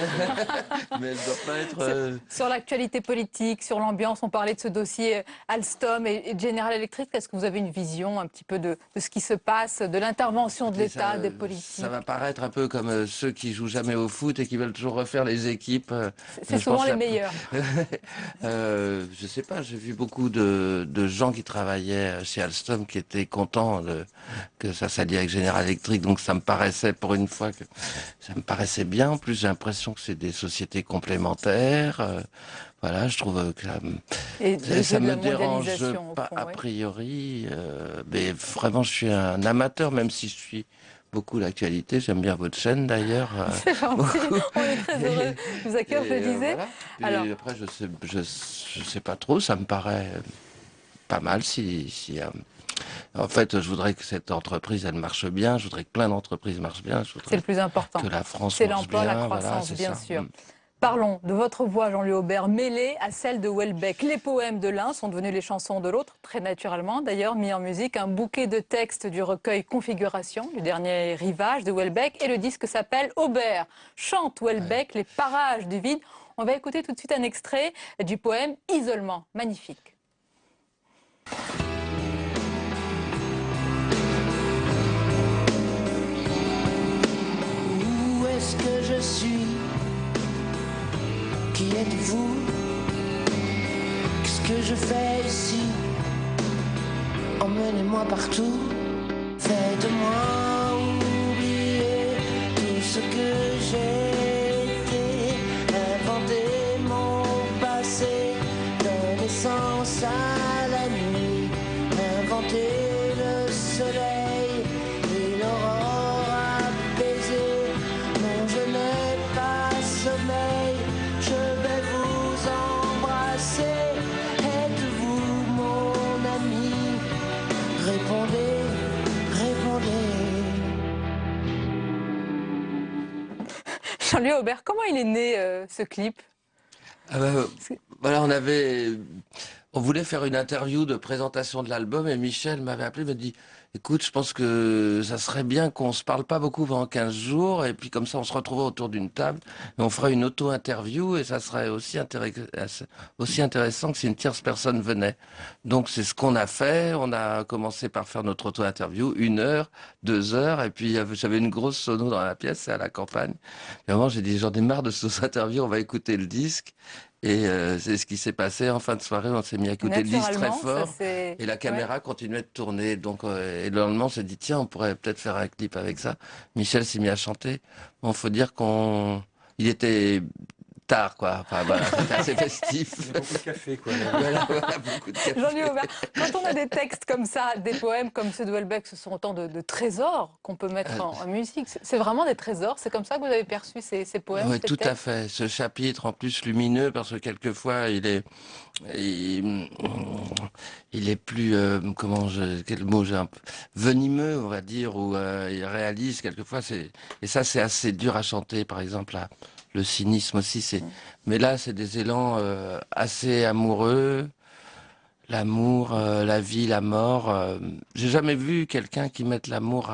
Mais elle doit pas être... Sur l'actualité politique, sur l'ambiance, on parlait de ce dossier Alstom et General Electric. Est-ce que vous avez une vision un petit peu de ce qui se passe, de l'intervention de l'État, des politiques? Ça va paraître un peu comme ceux qui jouent jamais au foot et qui veulent toujours refaire les équipes. C'est souvent les meilleurs. Je sais pas, j'ai vu beaucoup de gens qui travaillaient chez Alstom qui étaient contents que ça s'allie avec General Electric. Donc ça me paraissait, pour une fois, que ça me paraissait bien. En plus, j'ai l'impression que c'est des sociétés complémentaires. Voilà, je trouve que ça me dérange pas a priori. Mais vraiment, je suis un amateur, même si je suis beaucoup l'actualité. J'aime bien votre chaîne d'ailleurs. C'est gentil. On est très heureux de vous accueillir, je le disais. Voilà. Alors... après, je sais pas trop. Ça me paraît pas mal si En fait, je voudrais que cette entreprise, elle marche bien. Je voudrais que plein d'entreprises marchent bien. C'est le plus important. Que la France c'est marche l'emploi, bien. la croissance, voilà, bien ça. sûr. Parlons de votre voix, Jean-Louis Aubert, mêlée à celle de Houellebecq. Les poèmes de l'un sont devenus les chansons de l'autre, très naturellement. D'ailleurs, mis en musique, un bouquet de textes du recueil Configuration, du dernier rivage de Houellebecq. Et le disque s'appelle Aubert. Chante Houellebecq, les parages du vide. On va écouter tout de suite un extrait du poème Isolement. Magnifique. Où est-ce que je suis? Qui êtes-vous? Qu'est-ce que je fais ici? Emmenez-moi partout. Faites-moi oublier tout ce que j'ai été. Inventez mon passé. Donnez sens à la nuit. Inventez le soleil et l'aurore apaisée. Non, je n'ai pas sommeil. Je vais vous embrasser. Êtes-vous mon ami? Répondez, répondez. Jean-Louis Aubert, comment il est né ce clip? Voilà, on voulait faire une interview de présentation de l'album et Michel m'avait appelé, me dit écoute, je pense que ça serait bien qu'on se parle pas beaucoup pendant 15 jours et puis comme ça on se retrouve autour d'une table et on fera une auto-interview et ça serait aussi intéressant que si une tierce personne venait. Donc c'est ce qu'on a fait, on a commencé par faire notre auto-interview, 1 heure, 2 heures et puis j'avais une grosse sono dans la pièce, c'est à la campagne. Et à un moment j'ai dit j'en ai marre de cette interview, on va écouter le disque. Et c'est ce qui s'est passé en fin de soirée. On s'est mis à écouter le disque très fort. Et la caméra continuait de tourner. Donc, et le lendemain, on s'est dit, tiens, on pourrait peut-être faire un clip avec ça. Michel s'est mis à chanter. Bon, faut dire il était tard, quoi. Enfin, voilà, c'était assez festif. Il y a beaucoup de café, quoi. Voilà, beaucoup de café. Jean-Louis Aubert, quand on a des textes comme ça, des poèmes comme ceux de Houellebecq, ce sont autant de trésors qu'on peut mettre en musique. C'est vraiment des trésors. C'est comme ça que vous avez perçu ces poèmes. Oui, tout textes. à fait. Ce chapitre, en plus lumineux, parce que quelquefois, il est plus, quel mot j'ai venimeux, on va dire, ou il est réaliste. Quelquefois, et ça, c'est assez dur à chanter. Par exemple, le cynisme aussi, mais là, c'est des élans assez amoureux. L'amour, la vie, la mort. J'ai jamais vu quelqu'un qui mette l'amour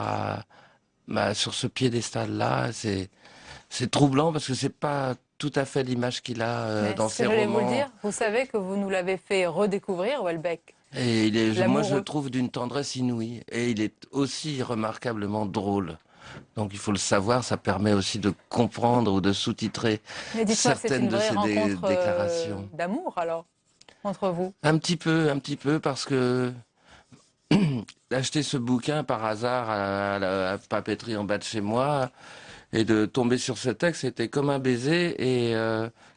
sur ce piédestal-là. C'est troublant parce que c'est pas tout à fait l'image qu'il a dans ses romans. Vous le dire, vous savez que vous nous l'avez fait redécouvrir, Houellebecq. Et moi, je le trouve d'une tendresse inouïe. Et il est aussi remarquablement drôle. Donc il faut le savoir, ça permet aussi de comprendre ou de sous-titrer certaines de ces déclarations. D'amour alors, entre vous? Un petit peu, parce que d'acheter ce bouquin par hasard à la papeterie en bas de chez moi et de tomber sur ce texte, c'était comme un baiser et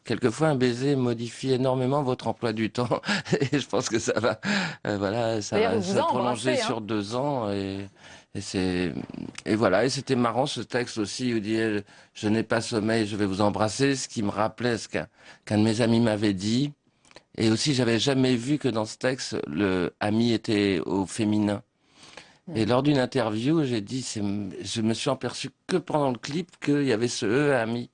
quelquefois un baiser modifie énormément votre emploi du temps et je pense que ça va, ça va se prolonger sur 2 ans et voilà, et c'était marrant ce texte aussi où il dit je n'ai pas sommeil, je vais vous embrasser, ce qui me rappelait ce qu'un de mes amis m'avait dit. Et aussi, j'avais jamais vu que dans ce texte, le ami était au féminin. Et lors d'une interview, j'ai dit, je me suis aperçu que pendant le clip qu'il y avait ce E ami.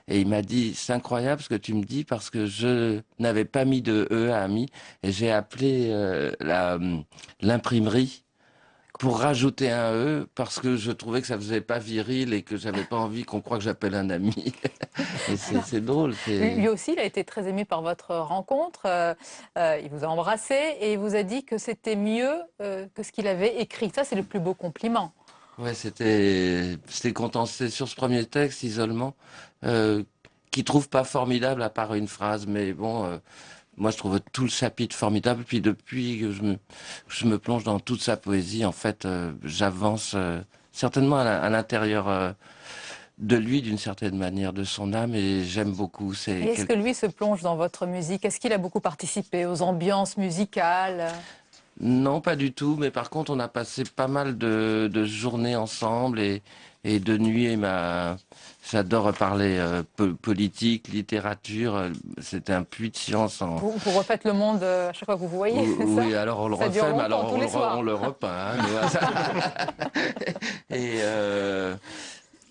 Et il m'a dit, c'est incroyable ce que tu me dis parce que je n'avais pas mis de E à ami et j'ai appelé l'imprimerie pour rajouter un E parce que je trouvais que ça faisait pas viril et que j'avais pas envie qu'on croie que j'appelle un ami. Et c'est drôle. Lui aussi, il a été très ému par votre rencontre. Il vous a embrassé et il vous a dit que c'était mieux que ce qu'il avait écrit. Ça, c'est le plus beau compliment. Ouais, c'était content. C'était sur ce premier texte, Isolement, qu'il trouve pas formidable à part une phrase, mais bon. Moi, je trouve tout le chapitre formidable. Puis depuis que je me plonge dans toute sa poésie, en fait, j'avance certainement à l'intérieur de lui, d'une certaine manière, de son âme, et j'aime beaucoup. Est-ce que lui se plonge dans votre musique? Est-ce qu'il a beaucoup participé aux ambiances musicales? Non, pas du tout. Mais par contre, on a passé pas mal de journées ensemble et de nuits. J'adore parler politique, littérature. C'était un puits de science. Vous refaites le monde à chaque fois que vous voyez, c'est ça? Oui, alors on le refait, mais alors on le repeint. Et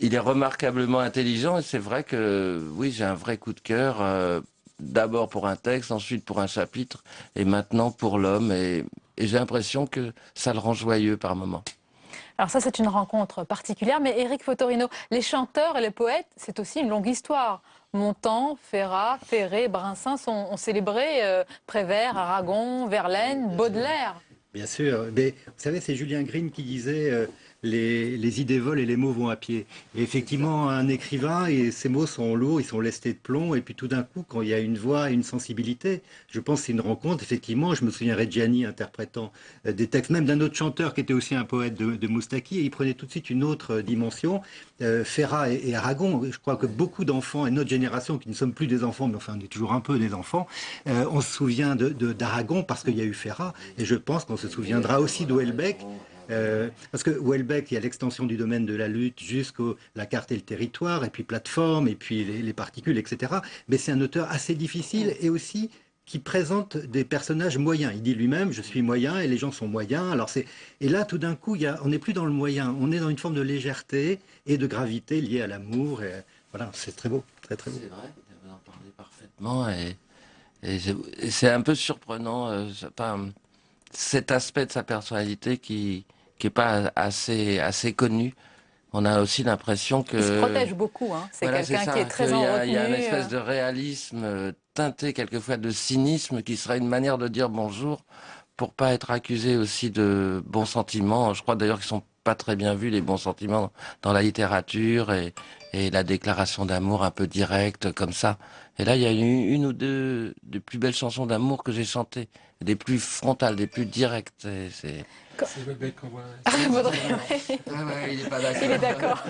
il est remarquablement intelligent et c'est vrai que, oui, j'ai un vrai coup de cœur. D'abord pour un texte, ensuite pour un chapitre, et maintenant pour l'homme. Et j'ai l'impression que ça le rend joyeux par moments. Alors ça, c'est une rencontre particulière. Mais Éric Fotorino, les chanteurs et les poètes, c'est aussi une longue histoire. Montand, Ferrat, Ferré, Brassens ont célébré Prévert, Aragon, Verlaine, Baudelaire. Bien sûr. Mais vous savez, c'est Julien Green qui disait les idées volent et les mots vont à pied. Et effectivement, un écrivain, et ses mots sont lourds, ils sont lestés de plomb. Et puis tout d'un coup, quand il y a une voix et une sensibilité, je pense que c'est une rencontre. Effectivement, je me souviens Reggiani interprétant des textes, même d'un autre chanteur qui était aussi un poète de Moustaki, et il prenait tout de suite une autre dimension. Ferrat et Aragon, je crois que beaucoup d'enfants, et notre génération, qui ne sommes plus des enfants, mais enfin on est toujours un peu des enfants, on se souvient d'Aragon parce qu'il y a eu Ferrat, et je pense qu'on se souviendra aussi de Houellebecq. Parce que Houellebecq, il y a l'extension du domaine de la lutte jusqu'à la carte et le territoire, et puis plateforme, et puis les particules, etc. Mais c'est un auteur assez difficile et aussi qui présente des personnages moyens. Il dit lui-même, je suis moyen, et les gens sont moyens. Alors et là, tout d'un coup, on n'est plus dans le moyen, on est dans une forme de légèreté et de gravité liée à l'amour. Et voilà, c'est très beau, très très beau. C'est vrai, vous en parlez parfaitement, et c'est un peu surprenant, cet aspect de sa personnalité qui est pas assez connu. On a aussi l'impression que... Il se protège beaucoup, hein. C'est voilà, quelqu'un qui est très en retenue. Il y a une espèce de réalisme teinté quelquefois de cynisme qui serait une manière de dire bonjour pour pas être accusé aussi de bons sentiments. Je crois d'ailleurs qu'ils sont pas très bien vus, les bons sentiments, dans la littérature et la déclaration d'amour un peu directe comme ça. Et là, il y a eu une ou deux des plus belles chansons d'amour que j'ai chantées, des plus frontales, des plus directes. C'est Houellebecq qu'on voit. Il est pas d'accord. Il est d'accord.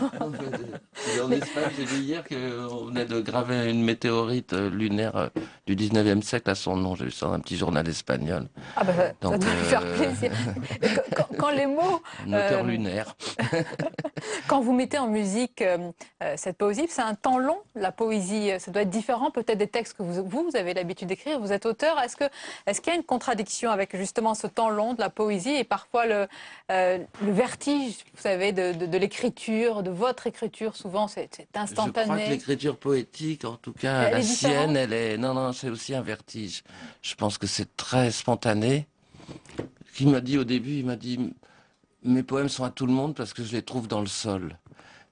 En Espagne, j'ai vu hier qu'on venait de graver une météorite lunaire du 19e siècle à son nom. J'ai vu ça dans un petit journal espagnol. Ah bah, ça doit lui faire plaisir. Quand les mots... Un auteur lunaire. Quand vous mettez en musique cette poésie, c'est un temps long, la poésie. Ça doit être différent peut-être des textes que vous avez l'habitude d'écrire. Vous êtes auteur. Est-ce qu'il y a une contradiction avec justement ce temps long de la poésie et parfois le vertige, vous savez, de l'écriture, de votre écriture? Souvent, c'est instantané. Je crois que l'écriture poétique, en tout cas la sienne, elle est... Non, c'est aussi un vertige. Je pense que c'est très spontané. Il m'a dit au début, il m'a dit... Mes poèmes sont à tout le monde parce que je les trouve dans le sol.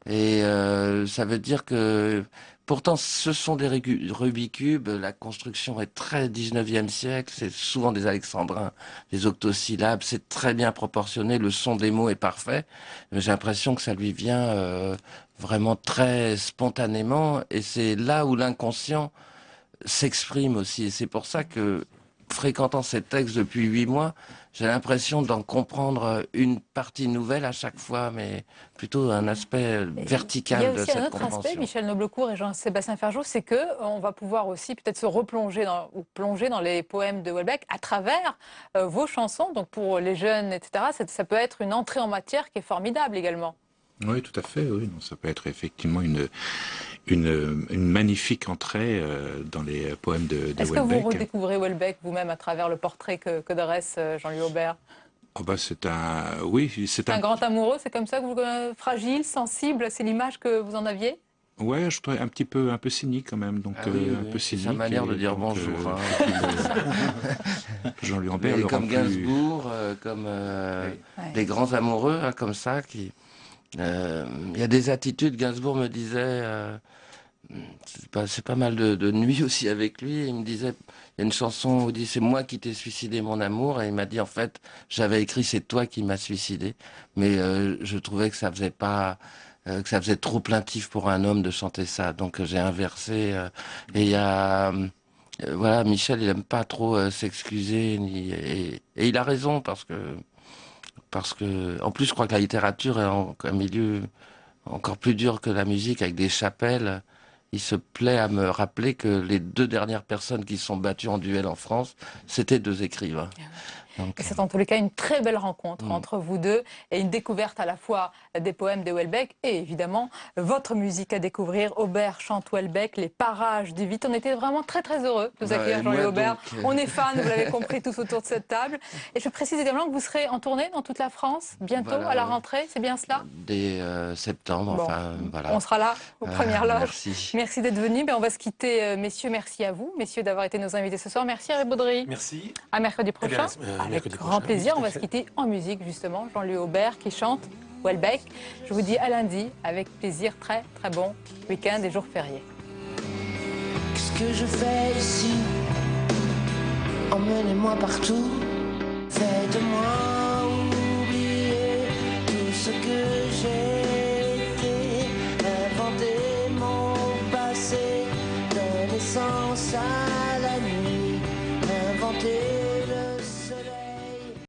Et ça veut dire que... Pourtant, ce sont des rubicubes, la construction est très 19e siècle, c'est souvent des alexandrins, des octosyllabes, c'est très bien proportionné, le son des mots est parfait, mais j'ai l'impression que ça lui vient vraiment très spontanément, et c'est là où l'inconscient s'exprime aussi. Et c'est pour ça que, fréquentant ces textes depuis 8 mois, j'ai l'impression d'en comprendre une partie nouvelle à chaque fois, mais plutôt un aspect vertical de cette compréhension. Il y a aussi un autre aspect, Michel Noblecourt et Jean-Sébastien Ferjou, c'est qu'on va pouvoir aussi peut-être se replonger ou plonger dans les poèmes de Houellebecq à travers vos chansons. Donc pour les jeunes, etc., ça peut être une entrée en matière qui est formidable également. Oui, tout à fait. Oui. Ça peut être effectivement une magnifique entrée dans les poèmes de Houellebecq. Est-ce que vous redécouvrez Houellebecq vous-même à travers le portrait que dresse Jean-Louis Aubert? Oh bah c'est un grand amoureux, c'est comme ça que vous fragile, sensible, c'est l'image que vous en aviez? Ouais, je trouve un peu cynique quand même, donc un peu cynique. C'est sa manière de dire bonjour. Jean-Louis Aubert le comme rend Gainsbourg, comme des grands amoureux, hein, comme ça, qui... Il y a des attitudes, Gainsbourg me disait, c'est pas mal de nuits aussi avec lui, il me disait, il y a une chanson où il dit c'est moi qui t'ai suicidé mon amour, et il m'a dit en fait j'avais écrit c'est toi qui m'as suicidé, mais je trouvais que ça faisait pas... que ça faisait trop plaintif pour un homme de chanter ça, donc j'ai inversé, et il y a... voilà, Michel il aime pas trop s'excuser, et il a raison parce que, en plus, je crois que la littérature est un milieu encore plus dur que la musique, avec des chapelles. Il se plaît à me rappeler que les 2 dernières personnes qui sont battues en duel en France, c'était 2 écrivains. Et c'est en tous les cas une très belle rencontre entre vous deux et une découverte à la fois des poèmes de Houellebecq et évidemment votre musique à découvrir. Aubert chante Houellebecq, les parages du vide. On était vraiment très très heureux de vous accueillir, Jean-Louis Aubert. On est fans, vous l'avez compris tous autour de cette table. Et je précise également que vous serez en tournée dans toute la France bientôt à la rentrée, c'est bien cela? Dès septembre, bon, enfin voilà. On sera là aux premières loges. Merci. Merci d'être venus. On va se quitter, messieurs. Merci à vous, messieurs, d'avoir été nos invités ce soir. Merci Hervé Baudry. Merci. À mercredi prochain. Avec mercredi grand prochain, plaisir. tout On à va se fait. quitter en musique, justement. Jean-Louis Aubert qui chante Houellebecq. Je vous dis à lundi avec plaisir. Très très bon week-end et jours fériés. Qu'est-ce que je fais ici? Emmenez-moi partout, faites-moi